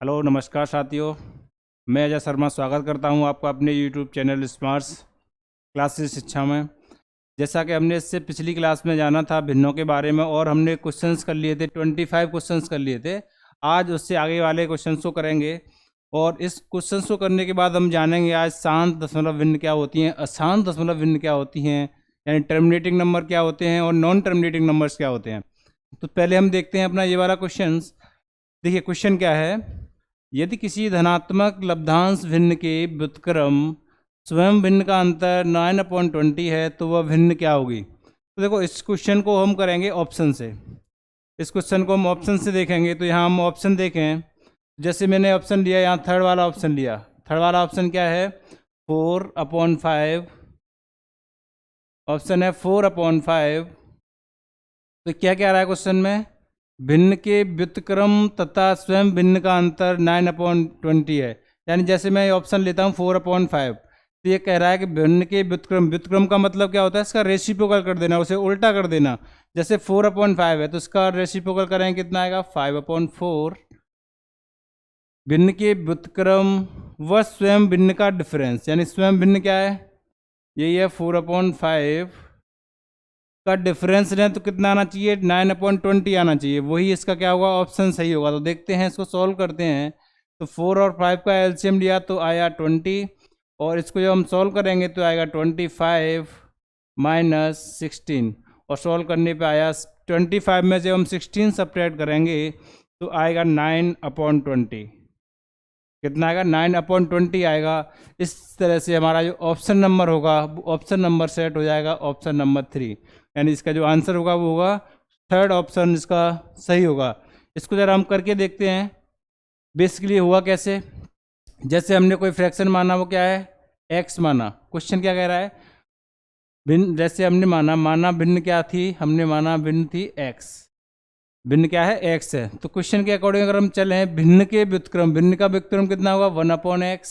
Hello नमस्कार साथियों, मैं अजय शर्मा स्वागत करता हूं आपका अपने यूट्यूब चैनल स्मार्ट्स क्लासेस शिक्षा में। जैसा कि हमने इससे पिछली क्लास में जाना था भिन्नों के बारे में और हमने क्वेश्चंस कर लिए थे, 25 क्वेश्चंस कर लिए थे। आज उससे आगे वाले क्वेश्चंस को करेंगे और इस क्वेश्चंस को करने के बाद हम जानेंगे आज शांत दशमलव भिन्न क्या होती हैं, अशांत दशमलव भिन्न क्या होती हैं, यानी टर्मिनेटिंग नंबर क्या होते हैं और नॉन टर्मिनेटिंग नंबर्स क्या होते हैं। तो पहले हम देखते हैं अपना ये वाला क्वेश्चन। देखिए क्वेश्चन क्या है, यदि किसी धनात्मक लब्धांश भिन्न के व्युत्क्रम स्वयं भिन्न का अंतर 9/20 है तो वह भिन्न क्या होगी। तो देखो इस क्वेश्चन को हम करेंगे ऑप्शन से। इस क्वेश्चन को हम ऑप्शन से देखेंगे तो यहाँ हम ऑप्शन देखें, जैसे मैंने ऑप्शन लिया, यहाँ थर्ड वाला ऑप्शन लिया। थर्ड वाला ऑप्शन क्या है, 4/5। ऑप्शन है 4/5। तो क्या क्या रहा है क्वेश्चन में, भिन्न के व्युत्क्रम तथा स्वयं भिन्न का अंतर 9/20 है। यानी जैसे मैं ऑप्शन लेता हूँ 4/5, तो ये कह रहा है कि भिन्न के व्युत्क्रम, व्युत्क्रम का मतलब क्या होता है, इसका रेसिप्रोकल कर देना, उसे उल्टा कर देना। जैसे 4/5 है तो इसका रेसिप्रोकल करेंगे, कितना आएगा 5/4। भिन्न के व्युत्क्रम व स्वयं भिन्न का डिफरेंस, यानी स्वयं भिन्न क्या है, यही है 4/5 का डिफरेंस लें तो कितना आना चाहिए, 9/20 आना चाहिए। वही इसका क्या होगा, ऑप्शन सही होगा। तो देखते हैं, इसको सॉल्व करते हैं। तो 4 और 5 का एलसीएम लिया तो आया 20, और इसको जब हम सॉल्व करेंगे तो आएगा 25 माइनस 16, और सॉल्व करने पे आया 25 में जब हम 16 सब्ट्रैक्ट करेंगे तो आएगा 9/20। कितना आएगा, 9/20 आएगा। इस तरह से हमारा जो ऑप्शन नंबर होगा, ऑप्शन नंबर सेट हो जाएगा ऑप्शन नंबर 3, यानी इसका जो आंसर होगा वो होगा थर्ड ऑप्शन, इसका सही होगा। इसको जरा हम करके देखते हैं। बेसिकली हुआ कैसे, जैसे हमने कोई फ्रैक्शन माना, वो क्या है, x माना। क्वेश्चन क्या कह रहा है, भिन्न, जैसे हमने माना भिन्न क्या थी, हमने माना भिन्न थी x, भिन्न क्या है, x है। तो क्वेश्चन के अकॉर्डिंग अगर हम चले, भिन्न के व्युत्क्रम, भिन्न का व्युत्क्रम कितना होगा 1/x,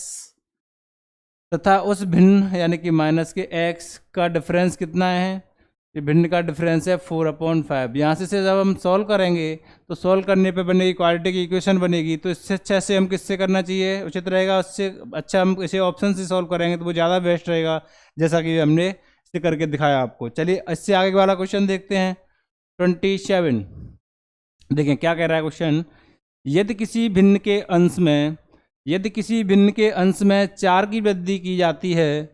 तथा उस भिन्न यानी कि माइनस के x का डिफरेंस कितना है, ये भिन्न का डिफरेंस है 4/5। यहाँ से जब हम सॉल्व करेंगे तो सॉल्व करने पे बनेगी क्वाड्रेटिक इक्वेशन बनेगी। तो इससे अच्छा से हम किससे करना चाहिए, उचित रहेगा, उससे अच्छा हम इसे ऑप्शन से सॉल्व करेंगे तो वो ज़्यादा बेस्ट रहेगा, जैसा कि हमने इसे करके दिखाया आपको। चलिए इससे आगे वाला क्वेश्चन देखते हैं, 27। देखें क्या कह रहा है क्वेश्चन, यदि किसी भिन्न के अंश में, यदि किसी भिन्न के अंश में 4 की वृद्धि की जाती है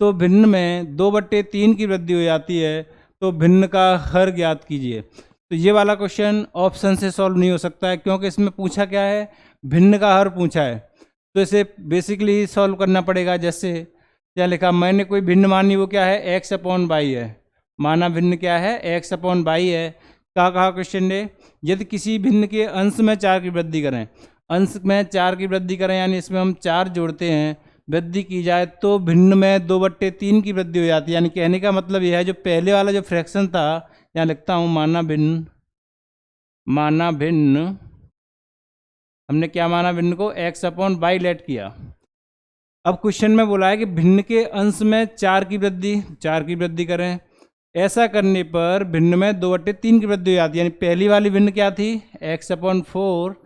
तो भिन्न में 2/3 की वृद्धि हो जाती है, तो भिन्न का हर ज्ञात कीजिए। तो ये वाला क्वेश्चन ऑप्शन से सॉल्व नहीं हो सकता है, क्योंकि इसमें पूछा क्या है, भिन्न का हर पूछा है। तो इसे बेसिकली सॉल्व करना पड़ेगा। जैसे क्या लिखा, मैंने कोई भिन्न मानी, वो क्या है, x/22 है। माना भिन्न क्या है, x/22 है। क्या कहा क्वेश्चन ने, यदि किसी भिन्न के अंश में 4 की वृद्धि करें, अंश में 4 की वृद्धि करें, यानी इसमें हम 4 जोड़ते हैं, वृद्धि की जाए तो भिन्न में 2/3 की वृद्धि हो जाती है। यानी कहने का मतलब यह है, जो पहले वाला जो फ्रैक्शन था, यहाँ लिखता हूँ माना भिन्न, माना भिन्न, हमने क्या माना भिन्न को, x/22 लेट किया। अब क्वेश्चन में बोला है कि भिन्न के अंश में 4 की वृद्धि, 4 की वृद्धि करें, ऐसा करने पर भिन्न में 2/3 की वृद्धि हो जाती है। यानी पहली वाली भिन्न क्या थी, x/4,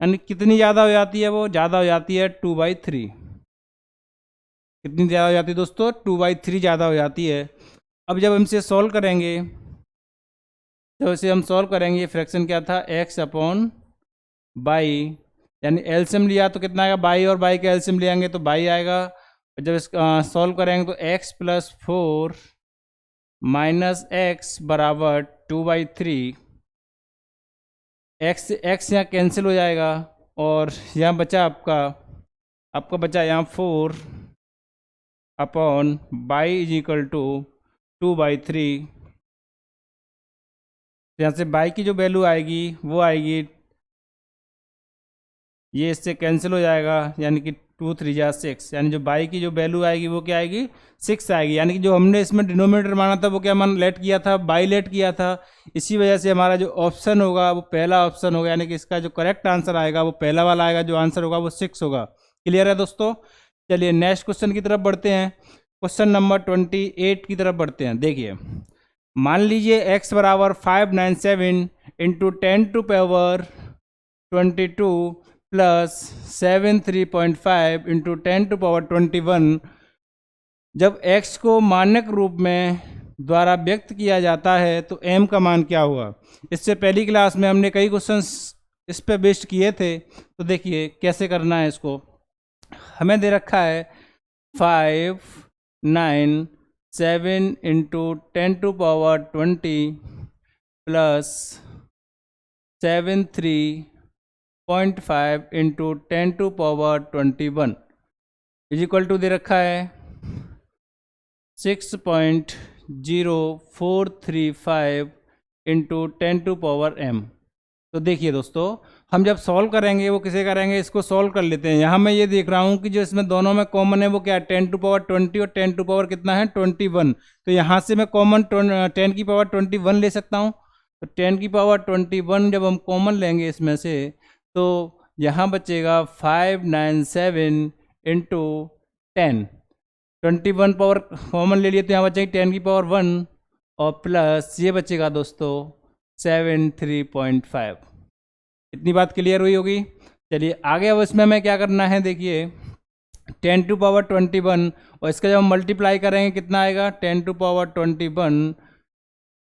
यानी कितनी ज़्यादा हो जाती है, वो ज़्यादा हो जाती है 2/3। कितनी ज़्यादा हो जाती है दोस्तों, 2/3 ज़्यादा हो जाती है। अब जब हम इसे सॉल्व करेंगे, जब इसे हम सॉल्व करेंगे, फ्रैक्शन क्या था, x/22, यानी एलसीएम लिया तो कितना आएगा, 22 और 22 का एलसीएम ले आएंगे तो 22 आएगा। जब इसका सॉल्व करेंगे तो x+4 माइनस x बराबर 2/3। x यहाँ कैंसिल हो जाएगा और यहाँ बचा आपका बचा यहाँ 4/22 = 2/3। यहाँ से बाई की जो वैल्यू आएगी वो आएगी, ये इससे कैंसिल हो जाएगा, यानी कि 2 3 जा 6, यानी जो बाई की जो वैल्यू आएगी वो क्या आएगी, 6 आएगी। यानी कि जो हमने इसमें डिनोमिनेटर माना था वो क्या मान लेट किया था, बाई लेट किया था। इसी वजह से हमारा जो ऑप्शन होगा वो पहला ऑप्शन होगा, यानी कि इसका जो करेक्ट आंसर आएगा वो पहला वाला आएगा, जो आंसर होगा वो 6 होगा। क्लियर है दोस्तों। चलिए नेक्स्ट क्वेश्चन की तरफ बढ़ते हैं, क्वेश्चन नंबर 28 की तरफ बढ़ते हैं। देखिए मान लीजिए x = 597 × 10⁻⁴ 22 प्लस 73.5 इंटू 10⁻21। जब x को मानक रूप में द्वारा व्यक्त किया जाता है तो m का मान क्या हुआ। इससे पहली क्लास में हमने कई क्वेश्चंस इस पे बेस्ड किए थे, तो देखिए कैसे करना है इसको। हमें दे रखा है 5, 9, 7 into 10⁻20 plus 73.5 into 10⁻21 is equal to दे रखा है 6.0435 इंटू 10⁻m। तो देखिए दोस्तों, हम जब सॉल्व करेंगे वो किसे करेंगे, इसको सॉल्व कर लेते हैं। यहाँ मैं ये देख रहा हूँ कि जो इसमें दोनों में कॉमन है वो क्या है, 10⁻20 और 10 कितना है 21। तो यहाँ से मैं कॉमन 10⁻21 ले सकता हूँ। तो 10⁻21 जब हम कॉमन लेंगे इसमें से, तो यहाँ बचेगा 597 इंटू 10। 21 पावर कॉमन ले लिए तो यहाँ बचेगी 10⁻1 और प्लस ये बचेगा दोस्तों 73.5। इतनी बात क्लियर हुई होगी। चलिए आगे अब इसमें हमें क्या करना है, देखिए 10⁻21 और इसका जब हम मल्टीप्लाई करेंगे कितना आएगा 10⁻21,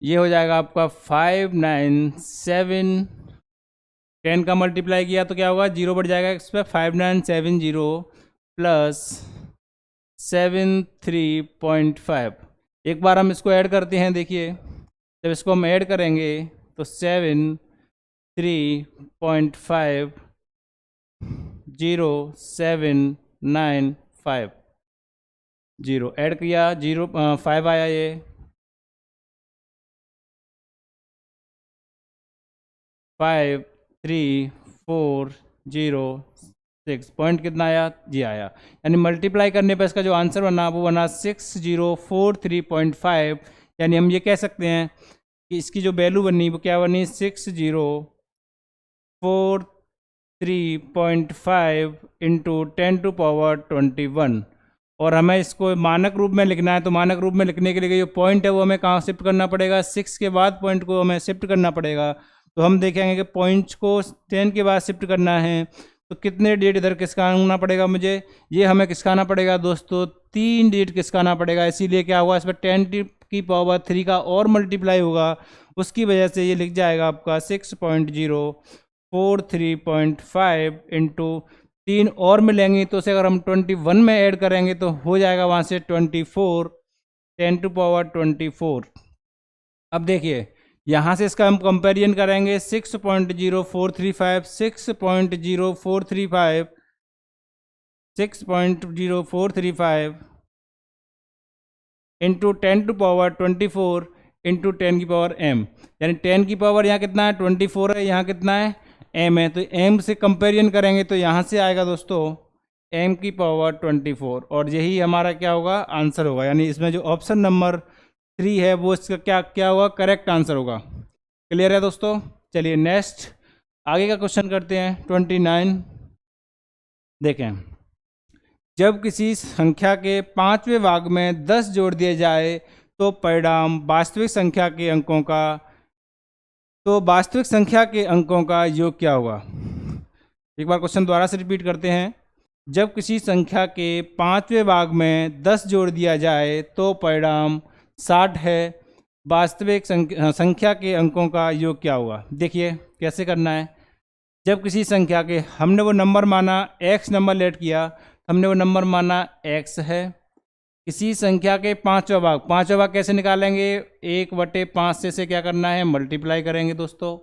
ये हो जाएगा आपका 597। 10 का मल्टीप्लाई किया तो क्या होगा, जीरो बढ़ जाएगा इस पर, 5970 प्लस 73.5। एक बार हम इसको ऐड करते हैं। देखिए जब इसको हम ऐड करेंगे तो 73.5 0795 ऐड किया, 5 आया, ये 53406 पॉइंट कितना आया, जी आया। यानी मल्टीप्लाई करने पर इसका जो आंसर बना वो बना 6043.5। यानी हम ये कह सकते हैं कि इसकी जो वैल्यू बनी वो क्या बनी 6043.5 इंटू 10⁻21। और हमें इसको मानक रूप में लिखना है, तो मानक रूप में लिखने के लिए जो पॉइंट है वो हमें कहाँ शिफ्ट करना पड़ेगा, 6 के बाद पॉइंट को हमें शिफ्ट करना पड़ेगा। तो हम देखेंगे कि पॉइंट्स को 10 के बाद शिफ्ट करना है तो कितने डिजिट इधर खिसकाना पड़ेगा मुझे, ये हमें खिसकाना पड़ेगा दोस्तों 3 डिजिट खिसकाना पड़ेगा। इसीलिए क्या हुआ, इस पर 10⁻3 का और मल्टीप्लाई होगा, उसकी वजह से ये लिख जाएगा आपका 6043.5 इंटू 3 और मिलेंगी तो उसे अगर हम 21 में ऐड करेंगे तो हो जाएगा वहाँ से 24, 10⁻24। अब देखिए यहाँ से इसका हम कंपेरिजन करेंगे 6.0435 इंटू 10⁻24 इंटू 10⁻m। यानी 10 की पावर यहाँ कितना है 24 है, यहाँ कितना है m है। तो m से कंपेरिजन करेंगे तो यहाँ से आएगा दोस्तों m की पावर 24 और यही हमारा क्या होगा आंसर होगा। यानी इसमें जो ऑप्शन नंबर 3 है वो इसका क्या होगा, करेक्ट आंसर होगा। क्लियर है दोस्तों। चलिए नेक्स्ट आगे का क्वेश्चन करते हैं 29। देखें, जब किसी संख्या के 5वें भाग में 10 जोड़ दिए जाए तो परिणाम वास्तविक संख्या के अंकों का योग क्या होगा। एक बार क्वेश्चन दोबारा से रिपीट करते हैं। जब किसी संख्या के 5वें भाग में 10 जोड़ दिया जाए तो परिणाम 60 है, वास्तविक संख्या के अंकों का योग क्या होगा। देखिए कैसे करना है। जब किसी संख्या के हमने वो नंबर माना x नंबर लेट किया, हमने वो नंबर माना x है। किसी संख्या के 5वां भाग कैसे निकालेंगे, 1/5 से क्या करना है मल्टीप्लाई करेंगे दोस्तों।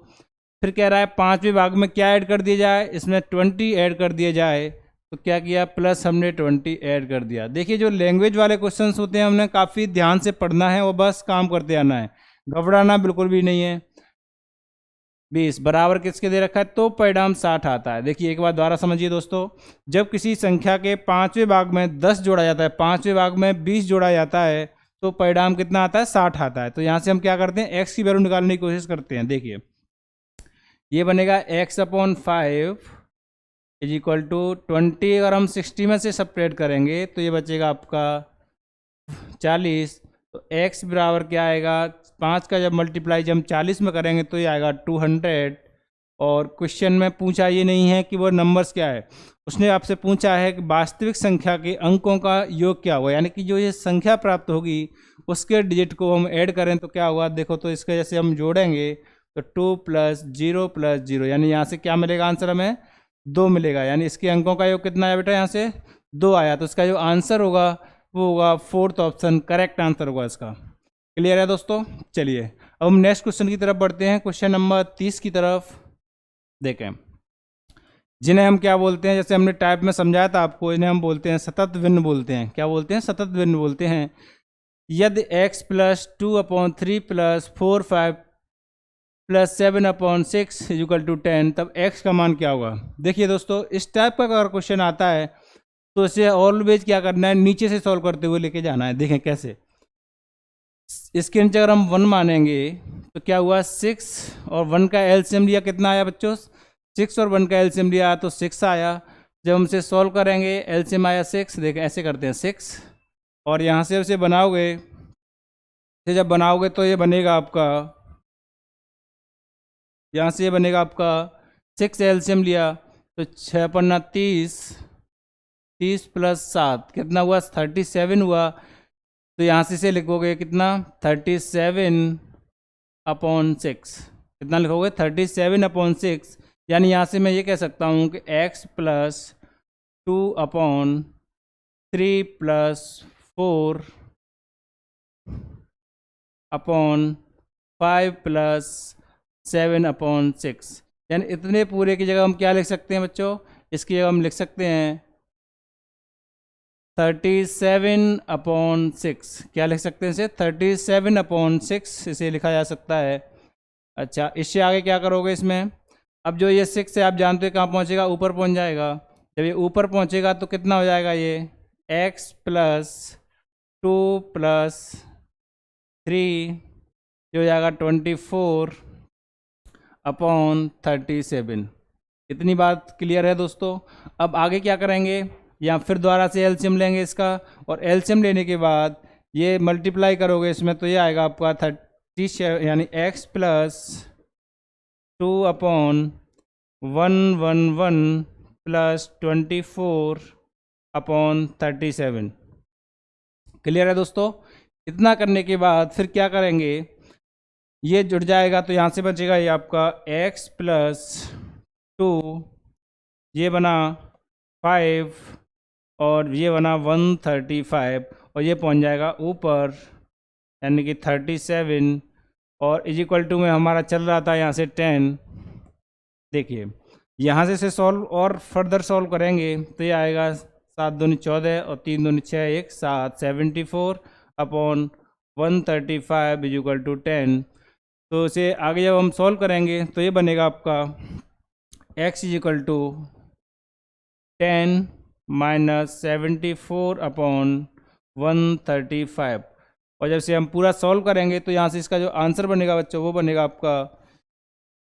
फिर कह रहा है 5वें भाग में क्या ऐड कर दिया जाए, इसमें 20 ऐड कर दिया जाए। तो क्या किया, प्लस हमने 20 ऐड कर दिया। देखिए जो लैंग्वेज वाले क्वेश्चंस होते हैं हमने काफ़ी ध्यान से पढ़ना है और बस काम करते आना है, घबराना बिल्कुल भी नहीं है। 20 बराबर किसके दे रखा है, तो परिणाम 60 आता है। देखिए एक बार दोबारा समझिए दोस्तों, जब किसी संख्या के 5वें भाग में 10 जोड़ा जाता है, 5वें भाग में 20 जोड़ा जाता है तो परिणाम कितना आता है 60 आता है। तो यहाँ से हम क्या करते हैं x की वैल्यू निकालने की कोशिश करते हैं। देखिए ये बनेगा x/5 इज इक्वल टू 20। अगर हम 60 में से सपरेट करेंगे तो ये बचेगा आपका 40। तो x बराबर क्या आएगा, 5 का जब मल्टीप्लाई जब हम 40 में करेंगे तो ये आएगा 200 और क्वेश्चन में पूछा ये नहीं है कि वो नंबर्स क्या है, उसने आपसे पूछा है कि वास्तविक संख्या के अंकों का योग क्या होगा, यानी कि जो ये संख्या प्राप्त होगी उसके डिजिट को हम ऐड करें तो क्या होगा। देखो तो इसके जैसे हम जोड़ेंगे तो 2 + 0 यानी यहाँ से क्या मिलेगा आंसर हमें 2 मिलेगा, यानी इसके अंकों का योग कितना आया बेटा, यहाँ से 2 आया। तो इसका जो आंसर होगा वो होगा 4th ऑप्शन करेक्ट आंसर होगा इसका। क्लियर है दोस्तों। चलिए अब हम नेक्स्ट क्वेश्चन की तरफ बढ़ते हैं, क्वेश्चन नंबर 30 की तरफ। देखें, जिन्हें हम क्या बोलते हैं, जैसे हमने टाइप में समझाया था आपको, इन्हें हम बोलते हैं सतत भिन्न बोलते हैं। क्या बोलते हैं, सतत भिन्न बोलते हैं। यदि x + 2/3 + 4 5 + 7/6 = 10, तब x का मान क्या होगा। देखिए दोस्तों, इस टाइप का अगर क्वेश्चन आता है तो इसे ऑलवेज क्या करना है, नीचे से सॉल्व करते हुए लेके जाना है। देखें कैसे, इसके नीचे अगर हम 1 मानेंगे तो क्या हुआ 6 और 1 का एलसीएम लिया, कितना आया बच्चों 6 और 1 का एलसीएम लिया तो 6 आया। जब हम इसे सॉल्व करेंगे एलसीएम आया 6। देखें ऐसे करते हैं 6 और यहाँ से उसे बनाओगे, फिर जब बनाओगे तो ये बनेगा आपका, यहाँ से ये बनेगा आपका 6 एलसीएम लिया तो 6 × 30, 30 + 7 कितना हुआ 37 हुआ। तो यहाँ से इसे लिखोगे कितना 37/6, कितना लिखोगे 37/6, यानी यहाँ से मैं ये कह सकता हूँ कि x + 2/3 + 4/5 + 7/6, यानी इतने पूरे की जगह हम क्या लिख सकते हैं बच्चों, इसकी जगह हम लिख सकते हैं 37/6। क्या लिख सकते हैं इसे 37/6 इसे लिखा जा सकता है। अच्छा, इससे आगे क्या करोगे इसमें, अब जो ये 6 है आप जानते हो कहाँ पहुँचेगा, ऊपर पहुँच जाएगा। जब ये ऊपर पहुँचेगा तो कितना हो जाएगा, ये x + 2 + 3 जो हो जाएगा 24/37। इतनी बात क्लियर है दोस्तों। अब आगे क्या करेंगे, या फिर दोबारा से एलसीएम लेंगे इसका, और एलसीएम लेने के बाद ये मल्टीप्लाई करोगे इसमें तो ये आएगा आपका 37, यानी x + 2/111 + 24/37। क्लियर है दोस्तों। इतना करने के बाद फिर क्या करेंगे, ये जुड़ जाएगा तो यहाँ से बचेगा ये आपका x + 2, ये बना 5 और ये बना 135 और ये पहुँच जाएगा ऊपर, यानी कि 37 और = में हमारा चल रहा था यहाँ से 10। देखिए यहाँ से इसे सॉल्व और फर्दर सॉल्व करेंगे तो ये आएगा 7 दूनी 14 और 3 दूनी 6 1 7 74/135 = 10। तो इसे आगे जब हम सॉल्व करेंगे तो ये बनेगा आपका x = 10 - 74/135, और जब से हम पूरा सॉल्व करेंगे तो यहाँ से इसका जो आंसर बनेगा बच्चों वो बनेगा आपका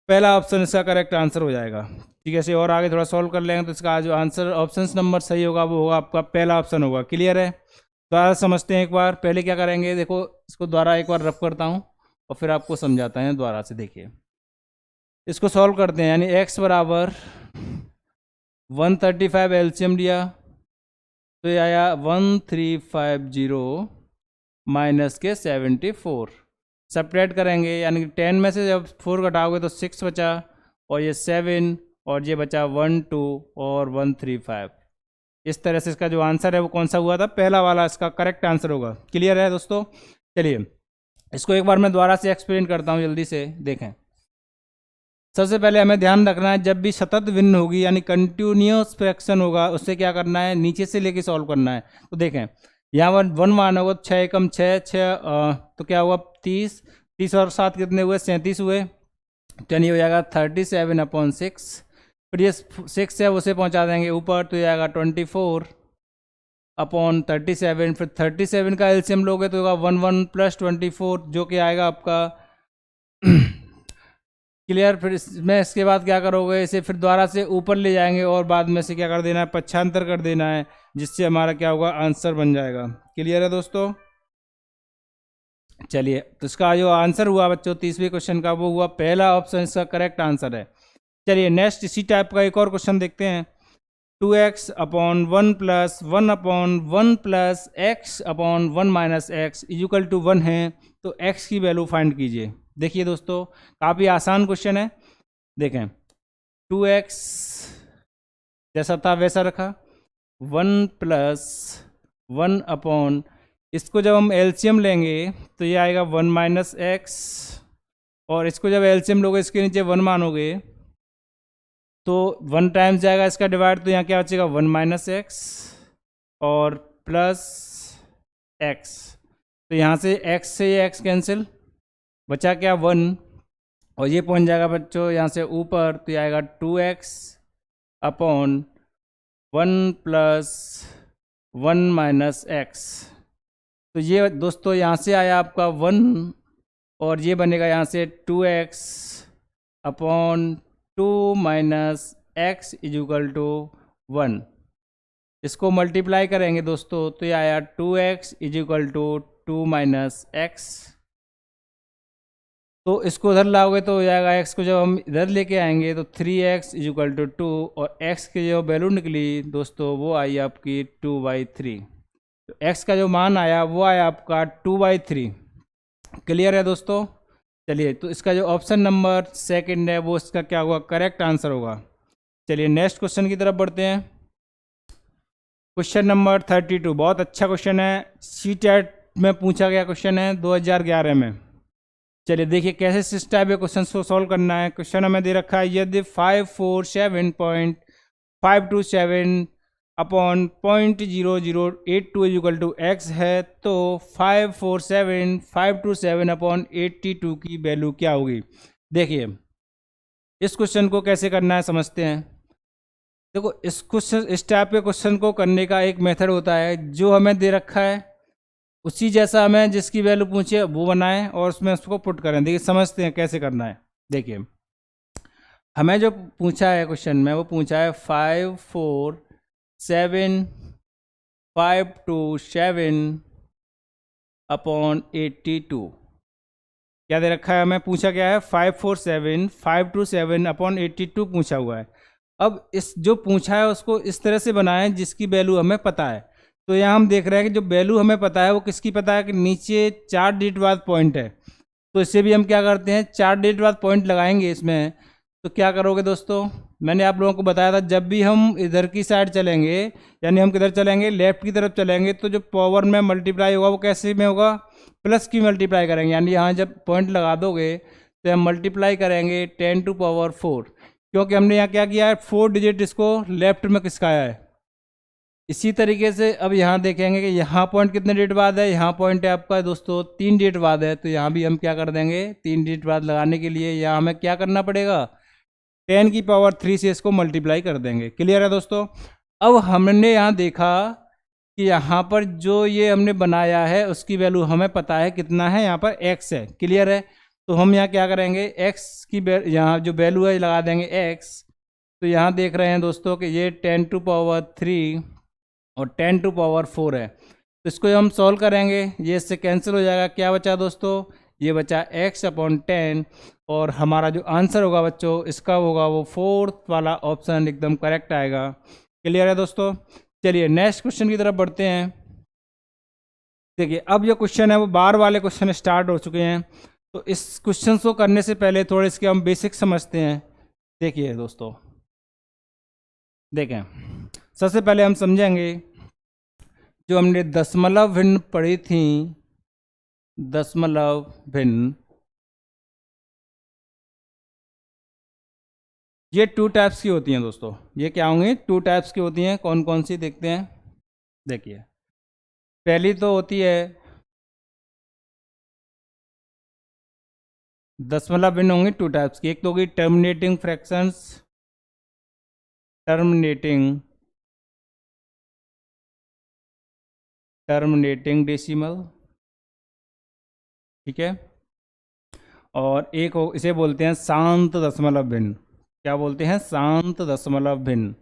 पहला ऑप्शन, इसका करेक्ट आंसर हो जाएगा। ठीक है, इसे और आगे थोड़ा सॉल्व कर लेंगे तो इसका जो आंसर ऑप्शन नंबर सही होगा वो होगा आपका पहला ऑप्शन होगा। क्लियर है। दोबारा समझते हैं एक बार। पहले क्या करेंगे, देखो इसको दोबारा एक बार रफ करता हूँ और फिर आपको समझाता है दोबारा से। देखिए इसको सॉल्व करते हैं, यानी x = 135 एलसीएम लिया तो ये आया 1350 माइनस के 74। सब्ट्रैक्ट करेंगे, यानी कि 10 में से जब 4 घटाओगे तो 6 बचा और ये 7 और ये बचा 1 2 और 135। इस तरह से इसका जो आंसर है वो कौन सा हुआ था, पहला वाला इसका करेक्ट आंसर होगा। क्लियर है दोस्तों। चलिए इसको एक बार मैं दोबारा से एक्सप्लेन करता हूँ जल्दी से। देखें, सबसे पहले हमें ध्यान रखना है जब भी सतत भिन्न होगी यानी कंटिन्यूस फ्रैक्शन होगा उससे क्या करना है, नीचे से लेके सॉल्व करना है। तो देखें यहाँ पर 1 मान होगा 6 एकम 6 6 तो क्या हुआ 30, 30 और 7 कितने हुए 37 हुए, तो यानी हो जाएगा 37/6। फिर ये 6 है उसे पहुँचा देंगे ऊपर तो ये आएगा 24/37। फिर 37 का एलसीएम लोगे तो होगा 11 + 24 जो कि आएगा आपका क्लियर। फिर इसमें इसके बाद क्या करोगे, इसे फिर दोबारा से ऊपर ले जाएंगे और बाद में से क्या कर देना है, पक्षांतर कर देना है, जिससे हमारा क्या होगा आंसर बन जाएगा। क्लियर है दोस्तों। चलिए तो इसका जो आंसर हुआ बच्चों 30वें क्वेश्चन का वो हुआ पहला ऑप्शन इसका करेक्ट आंसर है। चलिए नेक्स्ट इसी टाइप का एक और क्वेश्चन देखते हैं। 2x/1 plus 1/1 plus x upon 1 minus x equal to 1 है, तो x की वैल्यू फाइंड कीजिए। देखिए दोस्तों, काफ़ी आसान क्वेश्चन है। देखें, 2x जैसा था वैसा रखा, 1 प्लस 1 अपॉन, इसको जब हम एलसीएम लेंगे तो ये आएगा 1 माइनस एक्स, और इसको जब एलसीएम लोगे इसके नीचे 1 मानोगे तो 1 टाइम्स जाएगा इसका डिवाइड, तो यहाँ क्या बचेगा 1 माइनस एक्स और प्लस एक्स। तो यहाँ से x से ये x कैंसिल, बचा क्या 1, और ये पहुँच जाएगा बच्चों यहाँ से ऊपर, तो ये आएगा 2x upon 1 plus 1 minus x. तो ये दोस्तों यहाँ से आया आपका 1, और ये बनेगा यहाँ से 2x upon 2 minus x equal to 1। इसको मल्टीप्लाई करेंगे दोस्तों तो ये आया 2x equal to 2 minus x. तो इसको उधर लाओगे तो हो जाएगा, x को जब हम इधर लेके आएंगे तो 3x इक्वल टू 2, और x की जो वैल्यू निकली दोस्तों वो आई आपकी 2/3। तो x का जो मान आया वो आया आपका 2/3। क्लियर है दोस्तों? चलिए, तो इसका जो ऑप्शन नंबर सेकंड है वो इसका क्या होगा, करेक्ट आंसर होगा। चलिए नेक्स्ट क्वेश्चन की तरफ बढ़ते हैं। क्वेश्चन नंबर 32 बहुत अच्छा क्वेश्चन है, सीटेट में पूछा गया क्वेश्चन है 2011 में। चलिए देखिए कैसे इस टाइप के क्वेश्चन को सॉल्व करना है। क्वेश्चन हमें दे रखा है, यदि 547.527 अपॉन 0.0082 इक्वल टू एक्स है, तो 547.527 अपॉन 82 की वैल्यू क्या होगी। देखिए इस क्वेश्चन को कैसे करना है समझते हैं। देखो इस टाइप के क्वेश्चन को करने का एक मेथड होता है, जो हमें दे रखा है उसी जैसा हमें जिसकी वैल्यू पूछे वो बनाएं और उसमें उसको पुट करें। देखिए समझते हैं कैसे करना है। देखिए हमें जो पूछा है क्वेश्चन में, वो पूछा है 547.527 अपॉन 82। क्या दे रखा है, हमें पूछा क्या है 547.527 अपॉन 82 पूछा हुआ है। अब इस जो पूछा है उसको इस तरह से बनाएं जिसकी वैल्यू हमें पता है। तो यहाँ हम देख रहे हैं कि जो वैल्यू हमें पता है वो किसकी पता है, कि नीचे 4 डिजिट बाद पॉइंट है। तो इससे भी हम क्या करते हैं, 4 डिजिट बाद पॉइंट लगाएंगे इसमें। तो क्या करोगे दोस्तों, मैंने आप लोगों को बताया था, जब भी हम इधर की साइड चलेंगे, यानी हम किधर चलेंगे, लेफ्ट की तरफ चलेंगे, तो जो पावर में मल्टीप्लाई होगा वो कैसे में होगा, प्लस की मल्टीप्लाई करेंगे। यानी यहाँ जब पॉइंट लगा दोगे तो हम मल्टीप्लाई करेंगे 10 टू पावर 4, क्योंकि हमने यहाँ क्या किया है, 4 डिजिट इसको लेफ्ट में खिसकाया है। इसी तरीके से अब यहाँ देखेंगे कि यहाँ पॉइंट कितने डिजिट बाद है, यहाँ पॉइंट है आपका दोस्तों 3 डिजिट बाद है। तो यहाँ भी हम क्या कर देंगे, 3 डिजिट बाद लगाने के लिए यहाँ हमें क्या करना पड़ेगा, 10 की पावर 3 से इसको मल्टीप्लाई कर देंगे। क्लियर है दोस्तों? अब हमने यहाँ देखा कि यहाँ पर जो ये हमने बनाया है उसकी वैल्यू हमें पता है कितना है, यहाँ पर x है। क्लियर है? तो हम यहाँ क्या करेंगे, x की यहाँ जो वैल्यू है लगा देंगे x। तो यहाँ देख रहे हैं दोस्तों कि ये 10 टू पावर 3 और 10 टू पावर 4 है। तो इसको हम सॉल्व करेंगे, ये इससे कैंसिल हो जाएगा। क्या बचा दोस्तों, ये बचा x अपॉन 10, और हमारा जो आंसर होगा बच्चों इसका होगा वो 4th वाला ऑप्शन एकदम करेक्ट आएगा। क्लियर है दोस्तों? चलिए नेक्स्ट क्वेश्चन की तरफ बढ़ते हैं। देखिए अब जो क्वेश्चन है वो बार वाले क्वेश्चन स्टार्ट हो चुके हैं। तो इस क्वेश्चन को करने से पहले थोड़े इसके हम बेसिक समझते हैं। देखिए दोस्तों, देखें सबसे पहले हम समझेंगे जो हमने दशमलव भिन्न पढ़ी थी, दशमलव भिन्न, ये 2 टाइप्स की होती हैं दोस्तों। ये क्या होंगी, 2 टाइप्स की होती हैं। कौन कौन सी देखते हैं। देखिए पहली तो होती है दशमलव भिन्न, होंगी 2 टाइप्स की। एक तो होगी टर्मिनेटिंग फ्रैक्शंस, टर्मिनेटिंग डेसिमल, ठीक है। और एक इसे बोलते हैं शांत दशमलव भिन्न। क्या बोलते हैं, शांत दशमलव भिन्न।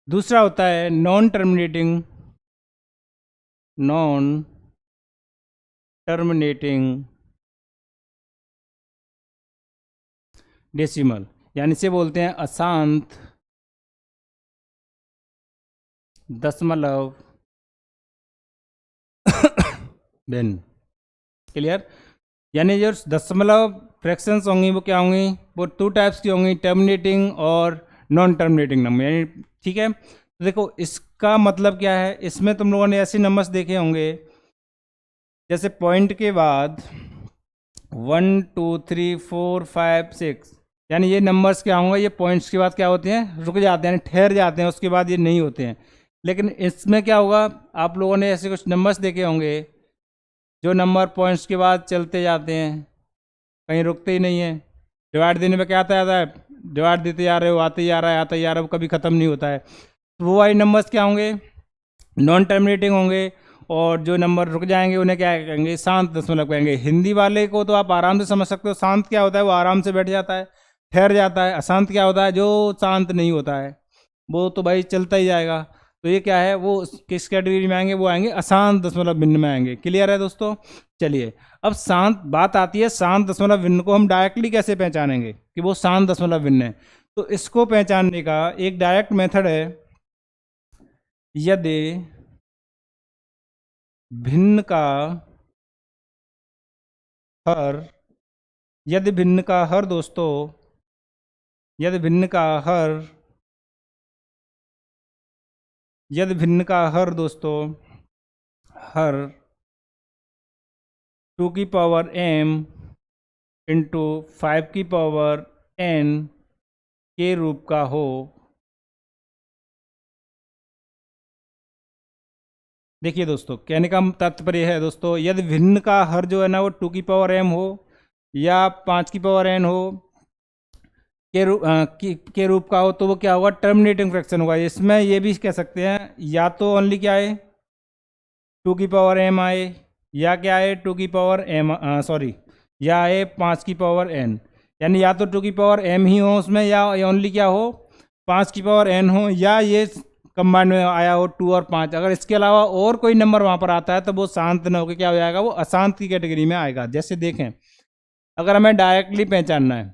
दूसरा होता है नॉन टर्मिनेटिंग डेसिमल, यानी इसे बोलते हैं अशांत दशमलव भिन्न। क्लियर? यानी जो दशमलव फ्रैक्शंस होंगी वो क्या होंगी, वो टू टाइप्स की होंगी, टर्मिनेटिंग और नॉन टर्मिनेटिंग नंबर, यानी ठीक है। तो देखो इसका मतलब क्या है, इसमें तुम लोगों ने ऐसे नंबर्स देखे होंगे जैसे पॉइंट के बाद 1 2 3 4 5 6, यानी ये नंबर्स क्या होंगे, ये पॉइंट्स के बाद क्या होते हैं, रुक जाते हैं, यानी ठहर जाते हैं, उसके बाद ये नहीं होते हैं। लेकिन इसमें क्या होगा, आप लोगों ने ऐसे कुछ नंबर्स देखे होंगे जो नंबर पॉइंट्स के बाद चलते जाते हैं, कहीं रुकते ही नहीं है। डिवाइड देने में क्या आता है, डिवाइड देते जा रहे हो, आते जा रहा है, आता जा रहा है, वो कभी ख़त्म नहीं होता है। तो वो वाले नंबर्स क्या होंगे, नॉन टर्मिनेटिंग होंगे। और जो नंबर रुक जाएंगे उन्हें क्या कहेंगे, शांत दशमलव कहेंगे। हिंदी वाले को तो आप आराम से समझ सकते हो, शांत क्या होता है, वो आराम से बैठ जाता है, ठहर जाता है। अशांत क्या होता है, जो शांत नहीं होता है, वो तो भाई चलता ही जाएगा। तो ये क्या है, वो किस कैटेगरी में आएंगे, वो आएंगे अशांत दशमलव भिन्न में आएंगे। क्लियर है दोस्तों? चलिए अब शांत बात आती है, शांत दशमलव भिन्न को हम डायरेक्टली कैसे पहचानेंगे कि वो शांत दशमलव भिन्न है। तो इसको पहचानने का एक डायरेक्ट मेथड है, यदि भिन्न का हर, यदि भिन्न का हर दोस्तों, यदि भिन्न का हर, यदि भिन्न का हर दोस्तों हर 2 की पावर m इंटू 5 की पावर n के रूप का हो। देखिए दोस्तों, कहने का तात्पर्य है दोस्तों, यदि भिन्न का हर जो है ना वो 2 की पावर m हो या 5 की पावर n हो के रूप का हो, तो वो क्या होगा, टर्मिनेटिंग फ्रैक्शन होगा। इसमें ये भी कह सकते हैं, या तो ओनली क्या है 2 की पावर m आए, या क्या है 2 की पावर m सॉरी, या आए 5 की पावर n, यानी या तो 2 की पावर m ही हो उसमें, या ओनली क्या हो 5 की पावर n हो, या ये कंबाइंड में आया हो 2 और 5। अगर इसके अलावा और कोई नंबर वहाँ पर आता है तो वो शांत न होकर क्या हो जाएगा, वो अशांत की कैटेगरी में आएगा। जैसे देखें, अगर हमें डायरेक्टली पहचानना है,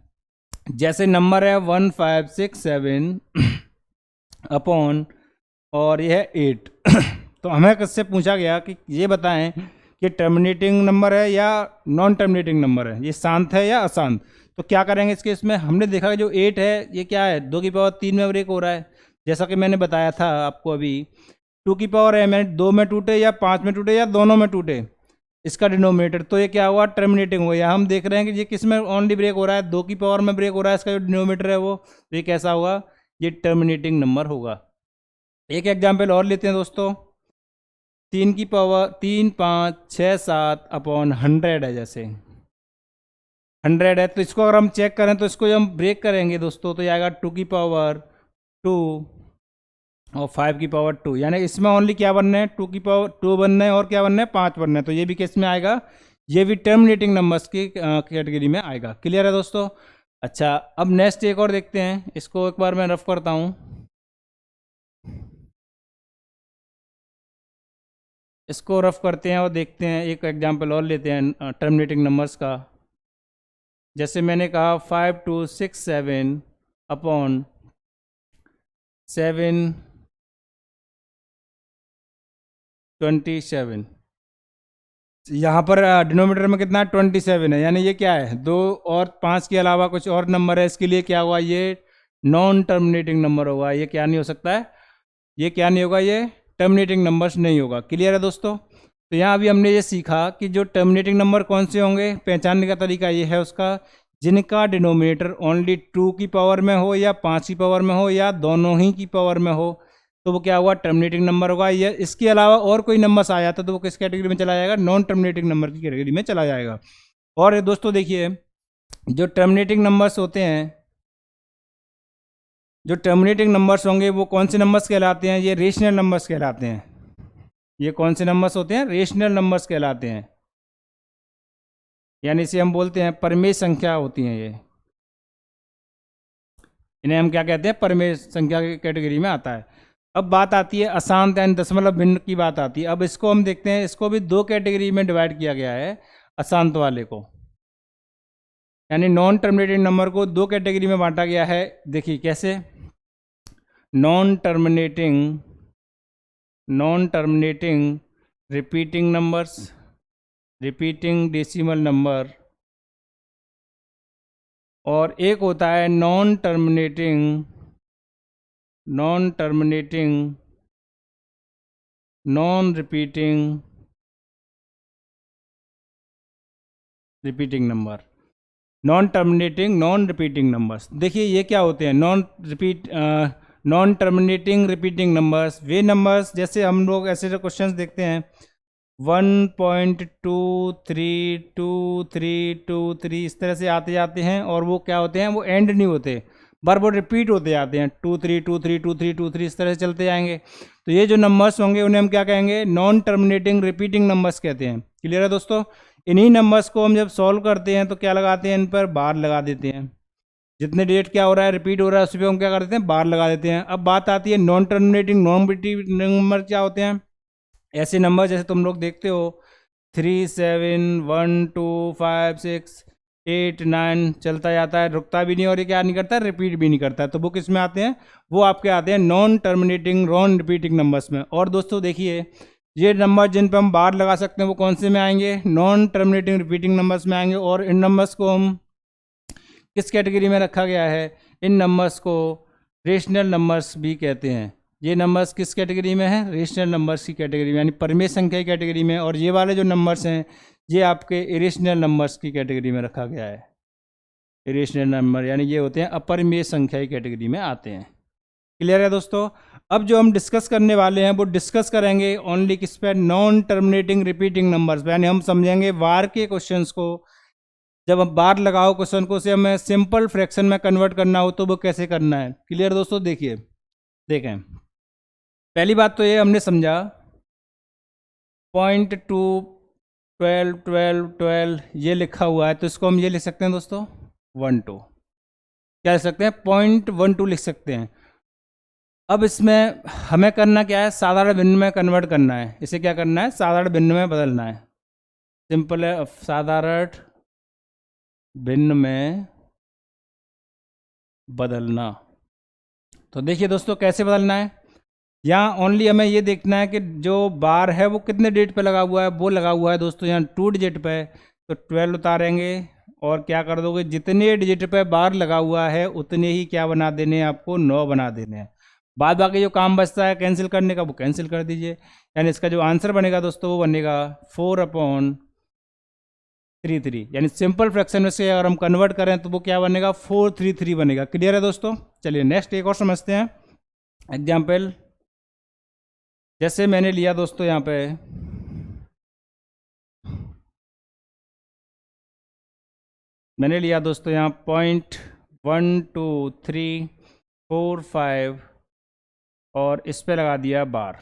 जैसे नंबर है 1 5 6 7 अपॉन और यह है 8 तो हमें किससे पूछा गया कि ये बताएं कि टर्मिनेटिंग नंबर है या नॉन टर्मिनेटिंग नंबर है, ये शांत है या अशांत। तो क्या करेंगे इसके, इसमें हमने देखा कि जो 8 है ये क्या है, 2 की पावर 3 में ब्रेक हो रहा है, जैसा कि मैंने बताया था आपको अभी। 2 की पावर m है, 2 में टूटे या 5 में टूटे या दोनों में टूटे इसका डिनोमिनेटर, तो ये क्या हुआ, टर्मिनेटिंग हुआ। या हम देख रहे हैं कि ये किस में ओनली ब्रेक हो रहा है, 2 की पावर में ब्रेक हो रहा है, इसका जो डिनोमिनेटर है वो, तो ये कैसा होगा, ये टर्मिनेटिंग नंबर होगा। एक एग्जाम्पल और लेते हैं दोस्तों, 3 की पावर 3 5 6 7 अपॉन 100 है, जैसे 100 है, तो इसको अगर हम चेक करें तो इसको जब हम ब्रेक करेंगे दोस्तों तो ये आएगा 2 की पावर 2 और 5 की पावर 2, यानी इसमें ओनली क्या बनना है, 2 की पावर 2 बनना है और क्या बनना है, 5 बनना है। तो ये भी किस में आएगा, ये भी टर्मिनेटिंग नंबर्स की कैटेगरी में आएगा। क्लियर है दोस्तों? अच्छा, अब नेक्स्ट एक और देखते हैं, इसको एक बार मैं रफ करता हूँ। इसको रफ करते हैं और देखते हैं, एक एग्जांपल और लेते हैं टर्मिनेटिंग नंबर्स का। जैसे मैंने कहा 5 2 6 7 अपॉन 7 27, यहाँ पर डिनोमीटर में कितना 27 है, यानी ये क्या है, 2 और 5 के अलावा कुछ और नंबर है, इसके लिए क्या हुआ, ये नॉन टर्मिनेटिंग नंबर होगा। ये क्या नहीं हो सकता है, ये क्या नहीं होगा, ये टर्मिनेटिंग नंबर्स नहीं होगा। क्लियर है दोस्तों? तो यहाँ अभी हमने ये सीखा कि जो टर्मिनेटिंग नंबर कौन से होंगे, पहचानने का तरीका ये है उसका, जिनका डिनोमिनेटर ओनली 2 की पावर में हो या 5 की पावर में हो या दोनों ही की पावर में हो, तो वो क्या हुआ, टर्मिनेटिंग नंबर होगा। या इसके अलावा और कोई नंबर आ जाता तो वो किस कैटेगरी में चला जाएगा, नॉन टर्मिनेटिंग नंबर की कैटेगरी में चला जाएगा। और दोस्तों देखिए, जो टर्मिनेटिंग नंबर्स होते हैं, जो टर्मिनेटिंग नंबर्स होंगे वो कौन से नंबर्स कहलाते हैं, ये रेशनल नंबर्स कहलाते हैं। ये कौन से नंबर्स होते हैं, रेशनल नंबर्स कहलाते हैं, यानी इसे हम बोलते हैं परमेय संख्या होती हैं। ये इन्हें हम क्या कहते हैं, परमेय संख्या की कैटेगरी में आता है। अब बात आती है अशांत यानी दशमलव भिन्न की बात आती है। अब इसको हम देखते हैं, इसको भी 2 कैटेगरी में डिवाइड किया गया है, अशांत वाले को। यानी नॉन टर्मिनेटिंग नंबर को दो कैटेगरी में बांटा गया है। देखिए कैसे, non terminating repeating numbers, repeating decimal number, और एक होता है non terminating non repeating number, non repeating numbers. देखिए ये क्या होते हैं, नॉन टर्मिनेटिंग रिपीटिंग नंबर्स। वे नंबर्स जैसे हम लोग ऐसे जो क्वेश्चंस देखते हैं 1.232323 इस तरह से आते जाते हैं, और वो क्या होते हैं, वो एंड नहीं होते, बार बार रिपीट होते जाते हैं, 23232323 इस तरह से चलते जाएंगे। तो ये जो नंबर्स होंगे उन्हें हम क्या कहेंगे, नॉन टर्मिनेटिंग रिपीटिंग नंबर्स कहते हैं। क्लियर है दोस्तों। इन्हीं नंबर्स को हम जब सॉल्व करते हैं तो क्या लगाते हैं, इन पर बार लगा देते हैं। जितने डेट क्या हो रहा है, रिपीट हो रहा है, उस पर हम क्या कर देते हैं, बार लगा देते हैं। अब बात आती है non terminating non repeating number क्या होते हैं। ऐसे नंबर जैसे तुम लोग देखते हो 3 7 1 2 5 6 8 9 चलता जाता है, रुकता भी नहीं, और ये क्या नहीं करता है, रिपीट भी नहीं करता है। तो वो किस में आते हैं, वो आपके आते हैं non terminating non repeating numbers में। और दोस्तों देखिए, ये नंबर जिन पर हम बार लगा सकते हैं वो कौन से में आएंगे, नॉन टर्मिनेटिंग रिपीटिंग नंबर्स में आएंगे। और इन नंबर्स को हम किस कैटेगरी में रखा गया है, इन नंबर्स को रेशनल नंबर्स भी कहते हैं। ये नंबर्स किस कैटेगरी में है, रेशनल नंबर्स की कैटेगरी में, यानी परिमेय संख्या की कैटेगरी में। और ये वाले जो नंबर्स हैं ये आपके इरेशनल नंबर्स की कैटेगरी में रखा गया है। इरेशनल नंबर यानी ये होते हैं अपरिमेय संख्या की कैटेगरी में आते हैं। क्लियर है दोस्तों। अब जो हम डिस्कस करने वाले हैं वो डिस्कस करेंगे ओनली किस पे, नॉन टर्मिनेटिंग रिपीटिंग नंबर्स, यानी हम समझेंगे वार के क्वेश्चंस को। जब हम बार लगाओ क्वेश्चन को, उसे हमें सिंपल फ्रैक्शन में कन्वर्ट करना हो तो वो कैसे करना है। क्लियर दोस्तों। देखिए देखें, पहली बात तो ये हमने समझा 0.2 12 12 12 ये लिखा हुआ है, तो इसको हम ये लिख सकते हैं दोस्तों 12, क्या लिख सकते हैं, 0.12 लिख सकते हैं। अब इसमें हमें करना क्या है, साधारण भिन्न में कन्वर्ट करना है। इसे क्या करना है, साधारण भिन्न में बदलना है। सिंपल है, साधारण भिन्न में बदलना। तो देखिए दोस्तों कैसे बदलना है, यहाँ ओनली हमें ये देखना है कि जो बार है वो कितने डेट पे लगा हुआ है, वो लगा हुआ है दोस्तों यहाँ 2 डिजिट पे, तो 12 उतारेंगे और क्या कर दोगे, जितने डिजिट पे बार लगा हुआ है उतने ही क्या बना देने हैं, आपको 9 बना देने हैं। बाद बाकी जो काम बचता है कैंसिल करने का वो कैंसिल कर दीजिए, यानी इसका जो आंसर बनेगा दोस्तों वो बनेगा 4/33, यानी सिंपल फ्रैक्शन में से अगर हम कन्वर्ट करें तो वो क्या बनेगा, 433 बनेगा। क्लियर है दोस्तों। चलिए नेक्स्ट एक और समझते हैं एग्जाम्पल। जैसे मैंने लिया दोस्तों यहाँ पे यहाँ 0.12345 और इस पे लगा दिया बार।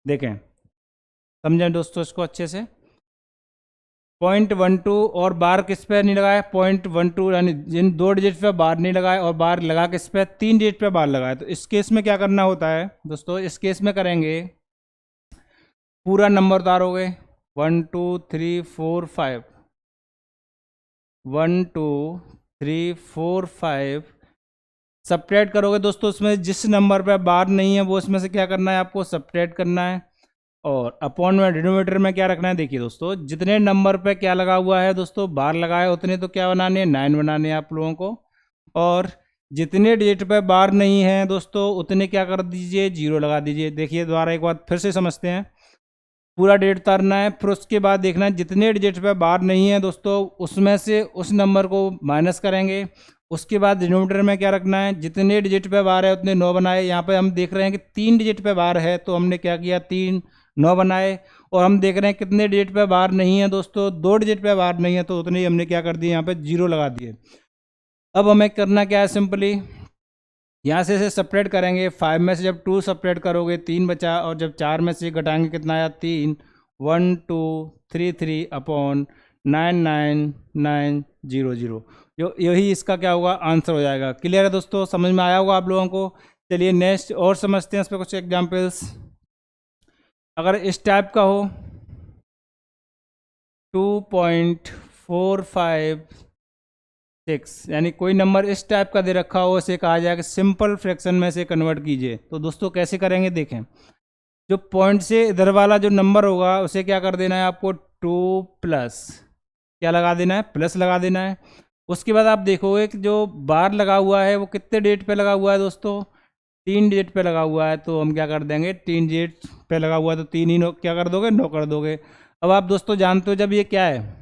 देखें समझें दोस्तों इसको अच्छे से, 0.12 और बार किस पे नहीं लगाया, 0.12 यानी जिन 2 डिजिट पे बार नहीं लगाए, और बार लगा किस पे, 3 डिजिट पे बार लगाए। तो इस केस में क्या करना होता है दोस्तों, इस केस में करेंगे पूरा नंबर उतारोगे 1 2 3 4 5 1 2 3 4 5 सब्ट्रैक्ट करोगे दोस्तों, उसमें जिस नंबर पे बार नहीं है वो उसमें से क्या करना है, आपको सब्ट्रैक्ट करना है। और अपॉन में डिनोमिनेटर में क्या रखना है, देखिए दोस्तों जितने नंबर पे क्या लगा हुआ है दोस्तों, बार लगाए उतने तो क्या बनाने हैं, 9 बनाने हैं आप लोगों को। और जितने डिजिट पे बार नहीं है दोस्तों उतने क्या कर दीजिए, 0 लगा दीजिए। देखिए दोबारा एक बात फिर से समझते हैं, पूरा डिजिट उतारना है, फिर उसके बाद देखना है जितने डिजिट पे बार नहीं है दोस्तों उसमें से उस नंबर को माइनस करेंगे। उसके बाद डिनोमिनेटर में क्या रखना है, जितने डिजिट पे बार है उतने 9 बनाए। यहाँ पे हम देख रहे हैं कि 3 डिजिट पे बार है तो हमने क्या किया, 3 9 बनाए। और हम देख रहे हैं कितने डिजिट पे बार नहीं है दोस्तों, 2 डिजिट पे बार नहीं है, तो उतने ही हमने क्या कर दिए, यहाँ पे 0 लगा दिए। अब हमें करना क्या है, सिंपली यहाँ से इसे सेपरेट करेंगे। 5 में से जब 2 सेपरेट करोगे 3 बचा, और जब 4 में से घटाएंगे कितना आया, 3 1 2 3 3 अपॉन 9 9 9 0 0, यही इसका क्या होगा, आंसर हो जाएगा। क्लियर है दोस्तों, समझ में आया होगा आप लोगों को। चलिए नेक्स्ट और समझते हैं इस पर कुछ एग्जाम्पल्स। अगर इस टाइप का हो 2.45 6, यानी कोई नंबर इस टाइप का दे रखा हो उसे कहा जाएगा सिंपल फ्रैक्शन में से कन्वर्ट कीजिए। तो दोस्तों कैसे करेंगे देखें, जो पॉइंट से इधर वाला जो नंबर होगा उसे क्या कर देना है आपको 2 प्लस क्या लगा देना है, प्लस लगा देना है। उसके बाद आप देखोगे कि जो बार लगा हुआ है वो कितने डेट पे लगा हुआ है दोस्तों, 3 डेट पे लगा हुआ है। तो हम क्या कर देंगे, 3 डेट पे लगा हुआ है तो 3 ही क्या कर दोगे, 9 कर दोगे। अब आप दोस्तों जानते हो जब ये क्या है,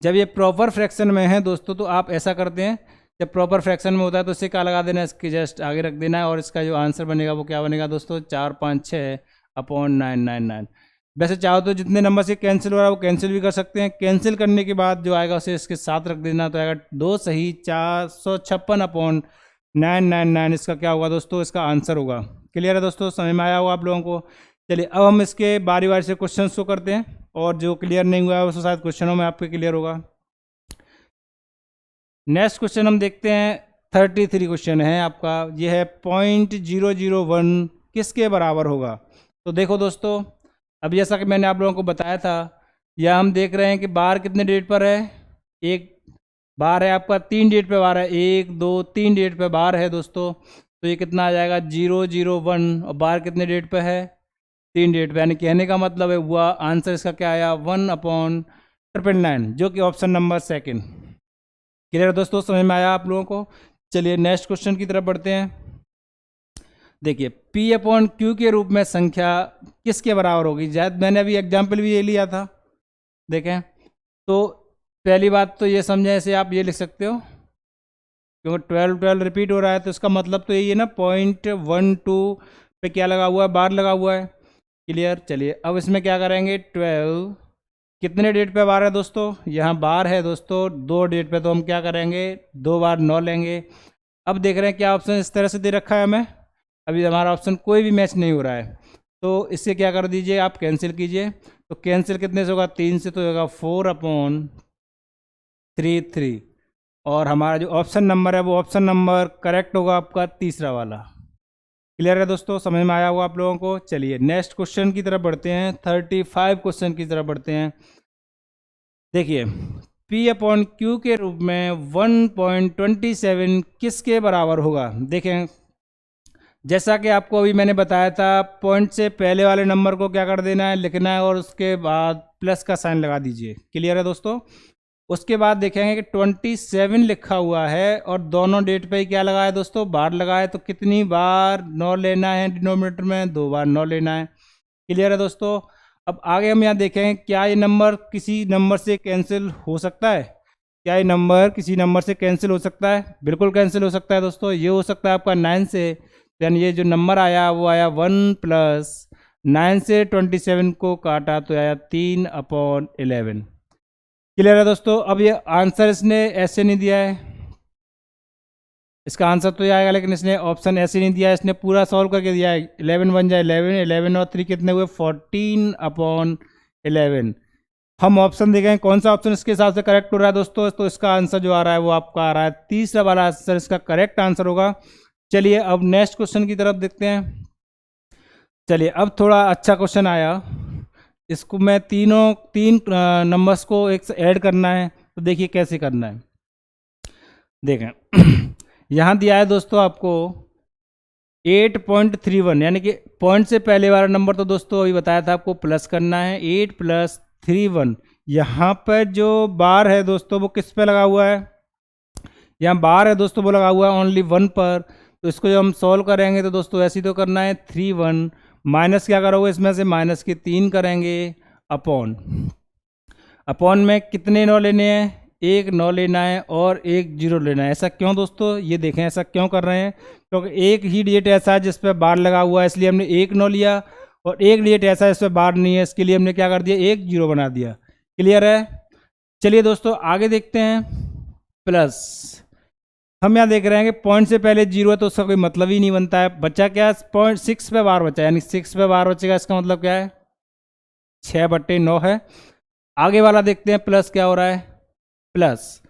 जब ये प्रॉपर फ्रैक्शन में है दोस्तों तो आप ऐसा करते हैं, जब प्रॉपर फ्रैक्शन में होता है तो इससे क्या लगा देना है, इसके जस्ट आगे रख देना है और इसका जो आंसर बनेगा वो क्या बनेगा दोस्तों, 456/999। वैसे चाहो तो जितने नंबर से कैंसिल हो रहा है वो कैंसिल भी कर सकते हैं। कैंसिल करने के बाद जो आएगा उसे इसके साथ रख देना, तो आएगा 2 सही 456/999। इसका क्या होगा दोस्तों, इसका आंसर होगा। क्लियर है दोस्तों, समझ में आया होगा आप लोगों को। चलिए अब हम इसके बारी बारी से क्वेश्चन को करते हैं और जो क्लियर नहीं हुआ है उसको शायद क्वेश्चनों में आपके क्लियर होगा। नेक्स्ट क्वेश्चन हम देखते हैं, 33 क्वेश्चन है आपका। ये है 0.001 किसके बराबर होगा। तो देखो दोस्तों, अब जैसा कि मैंने आप लोगों को बताया था, यह हम देख रहे हैं कि बार कितने डेट पर है, एक बार है आपका 3 डेट पे बार है, 1 2 3 डेट पे बार है दोस्तों। तो ये कितना आ जाएगा 001 और बार कितने डेट पे है, 3 डेट पे। यानी कहने का मतलब है हुआ आंसर इसका क्या आया 1/999, जो कि ऑप्शन नंबर 2। क्लियर दोस्तों, समझ में आया आप लोगों को। चलिए नेक्स्ट क्वेश्चन की तरफ बढ़ते हैं। देखिए P/Q के रूप में संख्या किसके बराबर होगी। शायद मैंने अभी एग्जाम्पल भी ये लिया था, देखें तो पहली बात तो ये समझें, ऐसे आप ये लिख सकते हो क्योंकि 12 रिपीट हो रहा है तो इसका मतलब तो यही है ना, 0.12 पे क्या लगा हुआ है, बार लगा हुआ है। क्लियर। चलिए अब इसमें क्या करेंगे, 12 कितने डेट पे बार है दोस्तों, यहाँ बार है दोस्तों 2 डेट पे, तो हम क्या करेंगे 2 बार 9 लेंगे। अब देख रहे हैं क्या ऑप्शन इस तरह से दे रखा है हमें, अभी हमारा ऑप्शन कोई भी मैच नहीं हो रहा है, तो इससे क्या कर दीजिए आप कैंसिल कीजिए। तो कैंसिल कितने से होगा, 3 से, तो होगा 4/33 और हमारा जो ऑप्शन नंबर है वो ऑप्शन नंबर करेक्ट होगा आपका तीसरा वाला। क्लियर है दोस्तों, समझ में आया होगा आप लोगों को। चलिए नेक्स्ट क्वेश्चन की तरफ बढ़ते हैं, 35 क्वेश्चन की तरफ बढ़ते हैं। देखिए P/Q के रूप में 1.27 किसके बराबर होगा। देखें जैसा कि आपको अभी मैंने बताया था, पॉइंट से पहले वाले नंबर को क्या कर देना है, लिखना है और उसके बाद प्लस का साइन लगा दीजिए। क्लियर है दोस्तों। उसके बाद देखेंगे कि 27 लिखा हुआ है और दोनों डेट पे ही क्या लगा है दोस्तों, बार लगा है। तो कितनी बार 9 लेना है डिनोमिनेटर में, 2 बार 9 लेना है। क्लियर है दोस्तों। अब आगे हम यहाँ देखेंगे क्या ये नंबर किसी नंबर से कैंसिल हो सकता है, क्या ये नंबर किसी नंबर से कैंसिल हो सकता है, बिल्कुल कैंसिल हो सकता है दोस्तों। ये हो सकता है आपका 9 से, यानी ये जो नंबर आया वो आया 1 + 9 से 27 को काटा तो आया 3/11। क्लियर है दोस्तों। अब ये आंसर इसने ऐसे नहीं दिया है, इसका आंसर तो ये आएगा, लेकिन इसने ऑप्शन ऐसे नहीं दिया है, इसने पूरा सॉल्व करके दिया है। 11 बन जाए 11, 11 और 3 कितने हुए 14/11। हम ऑप्शन देखें कौन सा ऑप्शन इसके हिसाब से करेक्ट हो रहा है दोस्तों। तो इसका आंसर जो आ रहा है वो आपका आ रहा है तीसरा वाला आंसर इसका करेक्ट आंसर होगा। चलिए अब नेक्स्ट क्वेश्चन की तरफ देखते हैं। चलिए अब थोड़ा अच्छा क्वेश्चन आया, इसको मैं तीन नंबर्स को एक से ऐड करना है, तो देखिए कैसे करना है। देखें यहाँ दिया है दोस्तों आपको 8.31, यानी कि पॉइंट से पहले वाला नंबर तो दोस्तों अभी बताया था आपको प्लस करना है, 8 + 31। यहाँ पर जो बार है दोस्तों वो किस पे लगा हुआ है, यहाँ बार है दोस्तों वो लगा हुआ है ओनली 1 पर। तो इसको जब हम सॉल्व करेंगे तो दोस्तों ऐसे ही तो करना है 31 माइनस क्या करोगे इसमें से, माइनस के 3 करेंगे अपॉन में कितने 9 लेने हैं, 1 9 लेना है और 1 0 लेना है। ऐसा क्यों दोस्तों, ये देखें ऐसा क्यों कर रहे हैं, क्योंकि एक ही डेट ऐसा है जिस पर बार लगा हुआ है, इसलिए हमने 1 9 लिया, और एक डेट ऐसा है इस पर बार नहीं है, इसके लिए हमने क्या कर दिया 1 0 बना दिया। क्लियर है। चलिए दोस्तों आगे देखते हैं। प्लस हम यहाँ देख रहे हैं कि पॉइंट से पहले 0 है तो उसका कोई मतलब ही नहीं बनता है। बचा क्या, 0.6 पे बार बचा, यानी 6 पे बार बचेगा, इसका मतलब क्या है 6/9 है। आगे वाला देखते हैं प्लस क्या हो रहा है, प्लस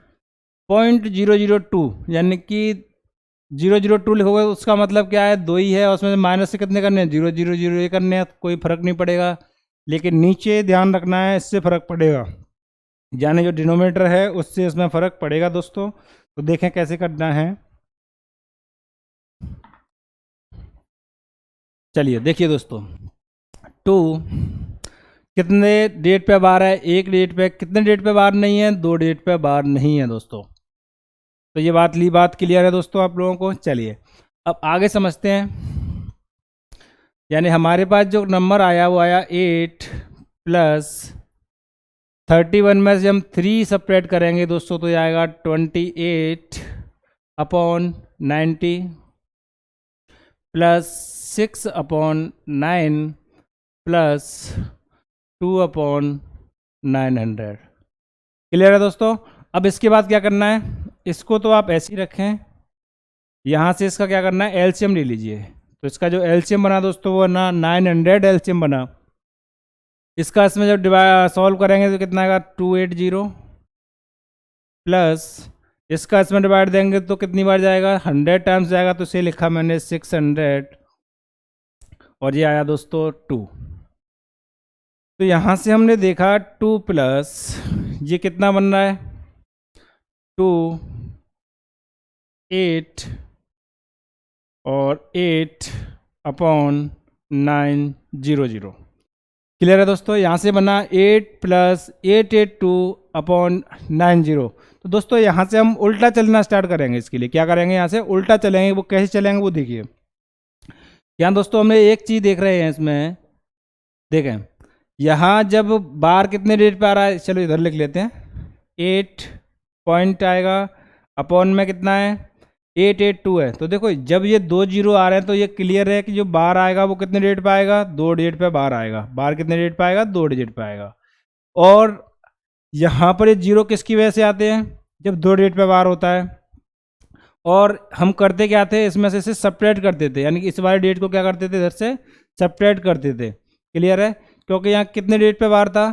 0.002, यानी कि 002 लिखोगे तो उसका मतलब क्या है 2 ही है, और उसमें माइनस से कितने करने हैं 0 0 0 ये करने हैं, कोई फर्क नहीं पड़ेगा। लेकिन नीचे ध्यान रखना है, इससे फर्क पड़ेगा। यानी जो डिनोमिनेटर है उससे इसमें फ़र्क पड़ेगा दोस्तों। तो देखें कैसे करना है। चलिए देखिए दोस्तों, 2 कितने डेट पे बार है? एक डेट पे। कितने डेट पे बार नहीं है? 2 डेट पे बार नहीं है दोस्तों। तो ये बात क्लियर है दोस्तों आप लोगों को। चलिए अब आगे समझते हैं। यानी हमारे पास जो नंबर आया वो आया 8 प्लस 31 में से हम 3 सपरेट करेंगे दोस्तों तो ये आएगा 28 upon 90 plus 6 upon 9 plus 2 upon 900। Clear है दोस्तों। अब इसके बाद क्या करना है, इसको तो आप ऐसे ही रखें, यहाँ से इसका क्या करना है, एलसीएम ले लीजिए। तो इसका जो एलसीएम बना दोस्तों वो ना 900 एलसीएम बना। इसका इसमें जब डिवाइड सॉल्व करेंगे तो कितना आएगा 280 प्लस इसका इसमें डिवाइड देंगे तो कितनी बार जाएगा 100 टाइम्स जाएगा। तो इसे लिखा मैंने 600 और ये आया दोस्तों 2। तो यहाँ से हमने देखा 2 प्लस ये कितना बन रहा है 2 8 और 8 अपॉन 900। क्लियर है दोस्तों। यहाँ से बना 8 प्लस 882 अपॉन 90। तो दोस्तों यहाँ से हम उल्टा चलना स्टार्ट करेंगे। इसके लिए क्या करेंगे, यहाँ से उल्टा चलेंगे। वो कैसे चलेंगे वो देखिए। यहाँ दोस्तों हमें एक चीज़ देख रहे हैं इसमें, देखें यहाँ जब बार कितने डेट पे आ रहा है, चलो इधर लिख लेते हैं। 8 पॉइंट आएगा अपॉन में कितना है 882 है। तो देखो जब ये 2 जीरो आ रहे हैं तो ये क्लियर है कि जो बार आएगा वो कितने डेट पे आएगा 2 डेट पे बार आएगा। बार कितने डेट पे आएगा 2 डिजिट पे आएगा। और यहाँ पर ये जीरो किसकी वजह से आते हैं, जब 2 डेट पे बार होता है। और हम करते क्या थे, इसमें से सपरेट करते थे, यानी कि इस वाले डेट को क्या करते थे इधर से सपरेट करते थे। क्लियर है, क्योंकि यहाँ कितने डेट पे बार था,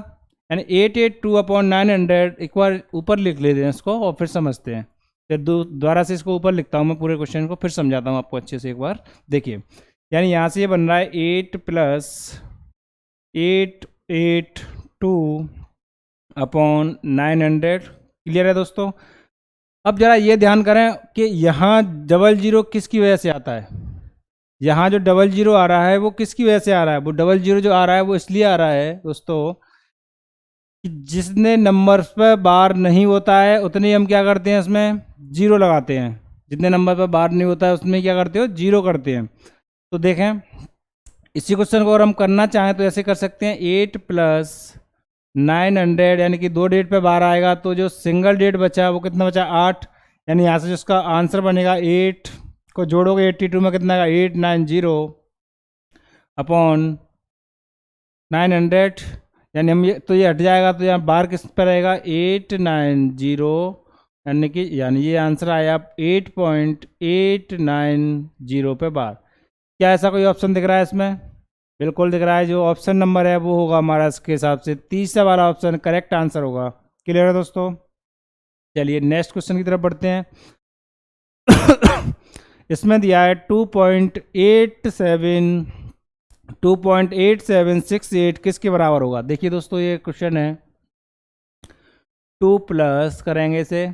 यानी 882 अपॉन 900। एक बार ऊपर लिख लेते हैं इसको और फिर समझते हैं। फिर दोबारा से इसको ऊपर लिखता हूँ मैं, पूरे क्वेश्चन को फिर समझाता हूँ आपको अच्छे से। एक बार देखिए, यानी यहाँ से ये बन रहा है 8 प्लस 882 अपॉन 900। क्लियर है दोस्तों। अब जरा ये ध्यान करें कि यहाँ डबल जीरो किसकी वजह से आता है। यहाँ जो डबल जीरो आ रहा है वो किसकी वजह से आ रहा है, वो डबल जीरो जो आ रहा है वो इसलिए आ रहा है दोस्तों कि जितने नंबर्स पर बार नहीं होता है उतने हम क्या करते हैं, इसमें जीरो लगाते हैं। जितने नंबर पर बार नहीं होता है उसमें क्या करते हो, जीरो करते हैं। तो देखें इसी क्वेश्चन को अगर हम करना चाहें तो ऐसे कर सकते हैं 8 प्लस 900, यानी कि 2 डेट पे बार आएगा तो जो सिंगल डेट बचा वो कितना बचा 8। यानी यहाँ से जिसका आंसर बनेगा 8 को जोड़ोगे 82 में कितना आएगा 890 अपॉन 900। यानी हम ये तो ये हट जाएगा तो यहाँ बार किस पर रहेगा 890, यानी ये आंसर आया 8.890 पे बार। क्या ऐसा कोई ऑप्शन दिख रहा है इसमें? बिल्कुल दिख रहा है। जो ऑप्शन नंबर है वो होगा हमारा इसके हिसाब से तीसरा वाला ऑप्शन करेक्ट आंसर होगा। क्लियर है दोस्तों। चलिए नेक्स्ट क्वेश्चन की तरफ बढ़ते हैं। इसमें दिया है 2.8768 किसके बराबर होगा। देखिए दोस्तों ये क्वेश्चन है, 2 प्लस करेंगे इसे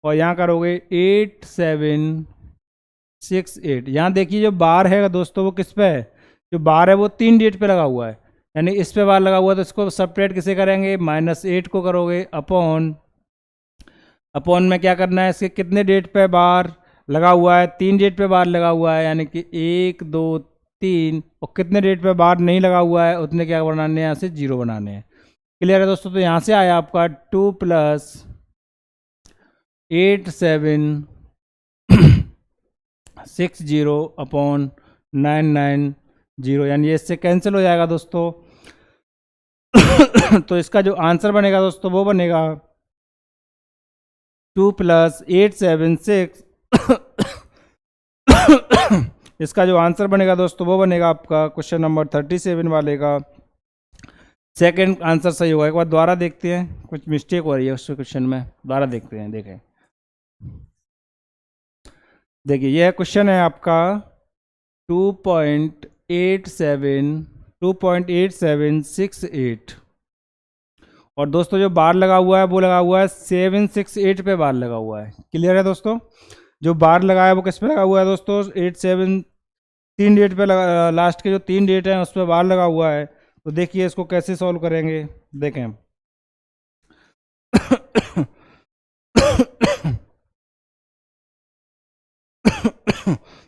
और यहाँ करोगे 8768। यहाँ देखिए जो बार है दोस्तों वो किस पे है, जो बार है वो 3 डेट पे लगा हुआ है, यानी इस पे बार लगा हुआ है। तो इसको सेपरेट किसे करेंगे, -8 को करोगे अपॉन में क्या करना है, इसके कितने डेट पे बार लगा हुआ है, 3 डेट पे बार लगा हुआ है, यानी कि 1 2 3। और कितने डेट पे बार नहीं लगा हुआ है उतने क्या बनाने हैं, यहाँ से 0 बनाने हैं। क्लियर है दोस्तों। तो यहाँ से आया आपका 2 प्लस 8760 अपॉन 990, यानी ये इससे कैंसिल हो जाएगा दोस्तों। तो इसका जो आंसर बनेगा दोस्तों वो बनेगा 2 प्लस 876। इसका जो आंसर बनेगा दोस्तों वो बनेगा आपका क्वेश्चन नंबर 37 वाले का सेकंड आंसर सही होगा। एक बार दोबारा देखते हैं, कुछ मिस्टेक हो रही है उस क्वेश्चन में, दोबारा देखते हैं। देखें देखिए यह क्वेश्चन है आपका 2.8768 और दोस्तों जो बार लगा हुआ है वो लगा हुआ है 768 पे बार लगा हुआ है। क्लियर है दोस्तों? जो बार लगा है वो किस पे लगा हुआ है दोस्तों? 87 तीन डेट पे लगा, लास्ट के जो 3 डेट हैं उस पर बार लगा हुआ है। तो देखिए इसको कैसे सॉल्व करेंगे, देखें।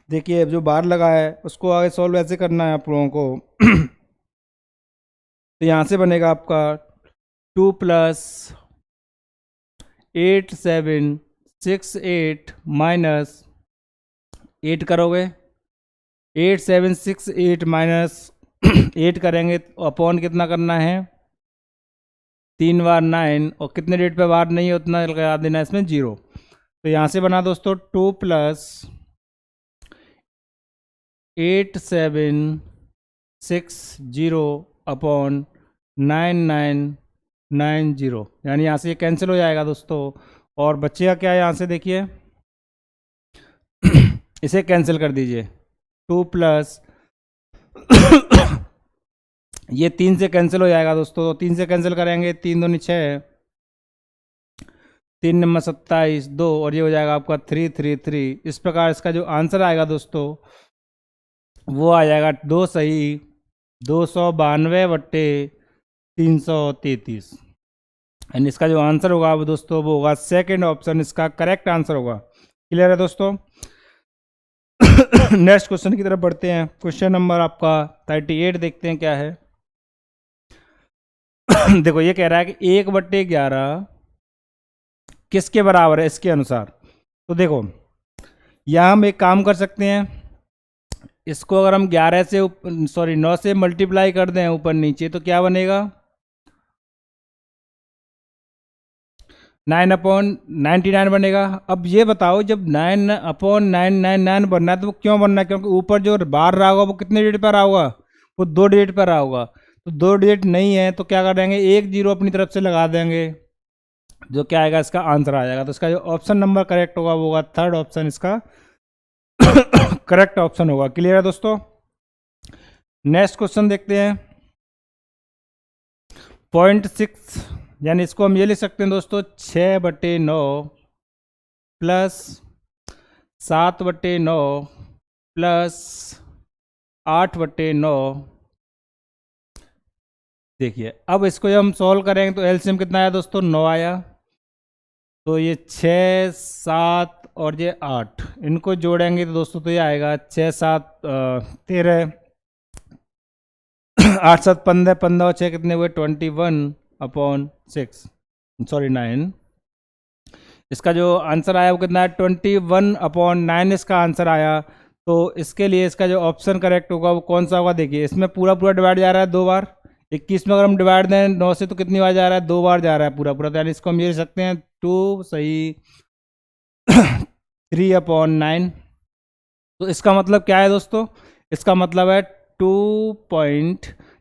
देखिए जो बार लगा है उसको आगे सॉल्व ऐसे करना है आप लोगों को। तो यहाँ से बनेगा आपका 2 + 8768 माइनस 8 करोगे, 8768 माइनस 8 करेंगे तो अपॉन कितना करना है? 3 बार 9, और कितने डेट पे बार नहीं है उतना लगा देना इसमें 0। तो यहाँ से बना दोस्तों 2 + 8760 अपॉन 9990, यानी यहाँ से ये कैंसिल हो जाएगा दोस्तों। और बचेगा क्या यहाँ से, देखिए। इसे कैंसिल कर दीजिए। 2 + ये 3 से कैंसिल हो जाएगा दोस्तों। तो 3 से कैंसिल करेंगे, 3 दूनी 6, 3 नंबर 27, 2, और ये हो जाएगा आपका 333। इस प्रकार इसका जो आंसर आएगा दोस्तों वो आ जाएगा 2 सही 292/333। एंड इसका जो आंसर होगा वो दोस्तों वो होगा सेकंड ऑप्शन, इसका करेक्ट आंसर होगा। क्लियर है दोस्तों? नेक्स्ट क्वेश्चन की तरफ बढ़ते हैं। क्वेश्चन नंबर आपका 38 देखते हैं क्या है। देखो ये कह रहा है कि 1/11 किसके बराबर है इसके अनुसार। तो देखो यहाँ हम एक काम कर सकते हैं, इसको अगर हम 9 से मल्टीप्लाई कर दें ऊपर नीचे तो क्या बनेगा? 9/99 बनेगा। अब ये बताओ जब 9/999 बनना है तो वो क्यों बनना है? क्योंकि ऊपर जो बार रहा होगा वो कितने डेट पर रहा होगा? वो 2 डेट पर रहा होगा। तो 2 डेट नहीं है तो क्या करेंगे, 1 0 अपनी तरफ से लगा देंगे, जो क्या आएगा इसका आंसर आ जाएगा। तो इसका जो ऑप्शन नंबर करेक्ट होगा वो होगा थर्ड ऑप्शन, इसका करेक्ट ऑप्शन होगा। क्लियर है दोस्तों? नेक्स्ट क्वेश्चन देखते हैं। 0.6, यानी इसको हम ये लिख सकते हैं दोस्तों 6/9 प्लस 7/9 प्लस 8/9। देखिए अब इसको जब हम सॉल्व करेंगे तो एलसीएम कितना आया दोस्तों? 9 आया। तो ये 6 7 और ये 8 इनको जोड़ेंगे तो दोस्तों तो ये आएगा 6 7 13, 8 7 15, 15 और 6 कितने हुए? 21/6, सॉरी 9। इसका जो आंसर आया वो कितना है? 21/9 इसका आंसर आया। तो इसके लिए इसका जो ऑप्शन करेक्ट होगा वो कौन सा होगा? देखिए इसमें पूरा पूरा डिवाइड जा रहा है 2 बार। 21 में अगर हम डिवाइड दें 9 से तो कितनी बार जा रहा है? 2 बार जा रहा है पूरा पूरा। तो यानी इसको हम ये लिख सकते हैं 2 सही 3/9। तो इसका मतलब क्या है दोस्तों? इसका मतलब है 2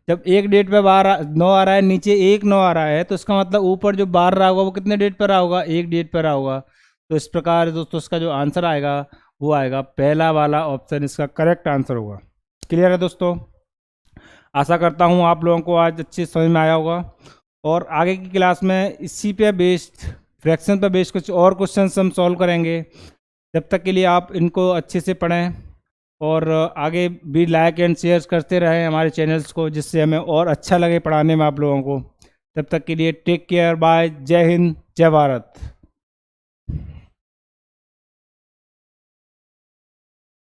जब एक डेट पे बार 9 आ रहा है, नीचे 1 9 आ रहा है, तो इसका मतलब ऊपर जो बार रहा होगा वो कितने डेट पर रहा होगा? 1 डेट पर रहा होगा। तो इस प्रकार दोस्तों इसका जो आंसर आएगा वो आएगा पहला वाला ऑप्शन, इसका करेक्ट आंसर होगा। क्लियर है दोस्तों? आशा करता हूँ आप लोगों को आज अच्छी समझ में आया होगा। और आगे की क्लास में इसी पे बेस्ड, फ्रैक्शन पे बेस्ड कुछ और क्वेश्चन हम सॉल्व करेंगे। जब तक के लिए आप इनको अच्छे से पढ़ें और आगे भी लाइक एंड शेयर करते रहें हमारे चैनल्स को, जिससे हमें और अच्छा लगे पढ़ाने में आप लोगों को। तब तक के लिए टेक केयर, बाय, जय हिंद, जय भारत।